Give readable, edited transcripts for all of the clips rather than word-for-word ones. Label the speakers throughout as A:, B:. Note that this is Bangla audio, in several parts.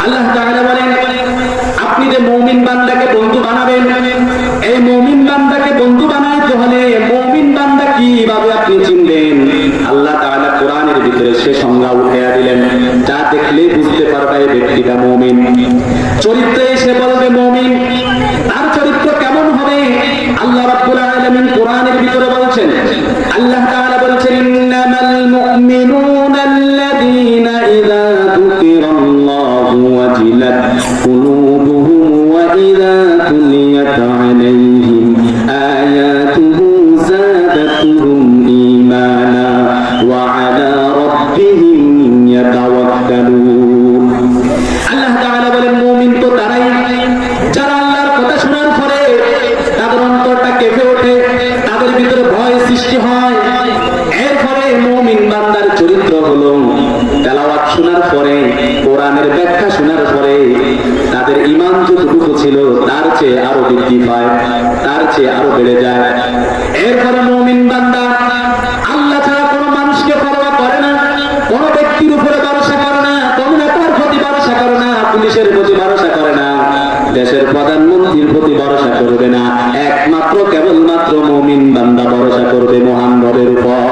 A: আল্লাহ তাআলা বলেন, আপনি যে মুমিন বান্দাকে বন্ধু বানাবেন, এই মুমিন বান্দাকে বন্ধু বানাইতে হলে মুমিন বান্দা কিভাবে আপনি চিনবেন? আল্লাহ তাআলা কোরআনের ভিতরে সে সংজ্ঞা উঠাইয়া দিলেন, যা দেখলেই বুঝতে পারবে এই ব্যক্তিটা মুমিন। চরিত্রে সে বলবে মুমিন, তার চরিত্র কেমন হবে? আল্লাহ রাব্বুল আলামিন কোরআনের ভিতরে বলছেন, আল্লাহ তাআলা বলছেন, ইন্নামাল মুমিনুনা আল্লাযীনা ইযা যুকিরাল্লাহু ওয়াজিলাত কুলুবুহুম ওয়া ইযা তুলিয়াত আলাইহিম আয়াতুহু যাদাতুহুম ঈমানা ওয়া আলা রাব্বিহিম ইয়াতাওয়াক্কালুন। আল্লাহ তাআলা বলেন, মুমিন তো তারাই যারা আল্লাহর কথা শোনার পরে তাদের অন্তরটা কেঁপে ওঠে, তাদের ভিতরে ভয় সৃষ্টি হয়। এরপরে মুমিন বান্দার চরিত্র হলো তেলাওয়াত শোনার পরে, কোরআনের ব্যাখ্যা শোনার পরে তাদের ঈমান যতটুকু ছিল তার চেয়ে আরো বৃদ্ধি পায়, তার চেয়ে আরো বেড়ে যায়। এরপরে মুমিন বান্দা আল্লাহ ছাড়া কোনো মানুষকে পরোয়া করে না, কোনো ব্যক্তির উপরে ভরসা করে না, কোনো নেতার প্রতি ভরসা করে না, পুলিশের প্রতি ভরসা করে না, দেশের প্রধানমন্ত্রীর প্রতি ভরসা করবে না। একমাত্র কেবলমাত্র মুমিন বান্দা ভরসা করবে মহান রবের উপর।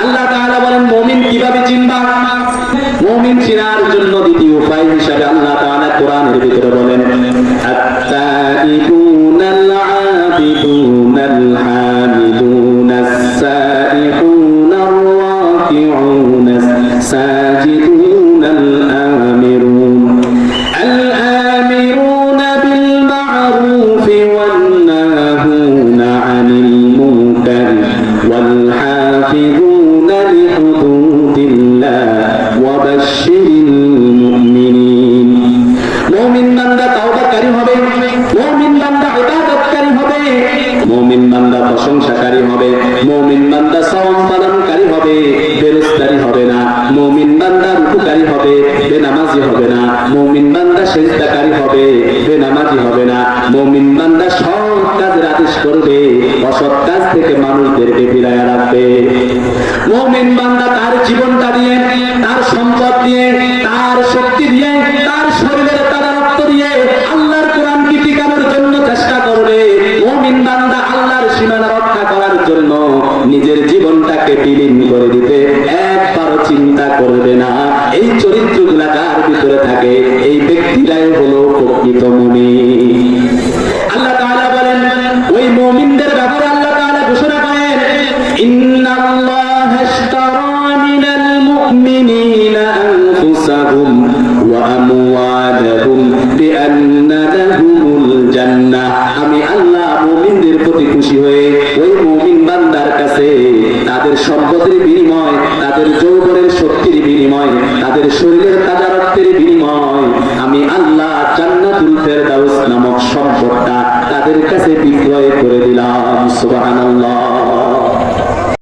A: আল্লাহ তাআলা বলেন, মুমিন কিভাবে চিনবা? মুমিন চিনার জন্য দ্বিতীয় উপায় হিসাবে আল্লাহ তাআলা কোরআনের ভিতরে বলেন, আত-তাইবুনাল আবিদুনাল হামিদুনাস সাইহুনার রাকিউনাস সাজিদুনাল আমিরুন الآمرون بالمعروف والناهون عن المنكر والحافظون لحدود الله وبشر المؤمنين। মুমিন বান্দা তাওবাকারী হবে, মুমিন বান্দা ইবাদতকারী হবে, মুমিন বান্দা প্রশংসাকারী হবে, মুমিন বান্দা সাওম পালনকারী হবে, বেরুজগারি হবে না, মুমিন বান্দা রুকুকারী হবে, বেনামাজি হবে না, মুমিন বান্দা সিজদাকারী হবে, বেনামাজি হবে না, মুমিন বান্দা সৎ কাজের আদেশ করবে, অসৎ কাজ থেকে মানুষদেরকে ফিরাইয়া রাখবে। মুমিন বান্দা তার জীবনটা দিয়ে, তার সম্পদ দিয়ে, তার শক্তি দিয়ে, তার শরীরের তাজা রক্ত দিয়ে আল্লাহর কোরআনকে টিকানোর জন্য চেষ্টা করবে। মুমিন বান্দা আল্লাহর সীমানা রক্ষা করার জন্য নিজের জীবনটাকে বিলীন করে দিতে একবারও চিন্তা করবে না। এই চরিত্রগুলা যার ভিতরে থাকে এই ব্যক্তিরাই হলো প্রকৃত মুমিন। আল্লাহ তাআলা বলেন, ওই মুমিনদের ব্যাপারে আল্লাহ তাআলা ঘোষণা করেন, ইন্নাল্লাহা ইশতারা মিনাল মুমিনিনা আনফুসাহুম ওয়া আমওয়ালাহুম বিআন্না লাহুমুল জান্নাহ। আমি আল্লাহ মুমিনদের প্রতি খুশি হয়ে ওই মুমিন বান্দার কাছে তাদের সম্পদের বিনিময়, তাদের যৌবনের শক্তির বিনিময়, তাদের শরীরের তাজা রক্তের বিনিময় আমি আল্লাহ জান্নাতুল ফেরদাউস নামক সম্পদটা তাদের কাছে বিক্রয় করে দিলাম। সুবহানাল্লাহ।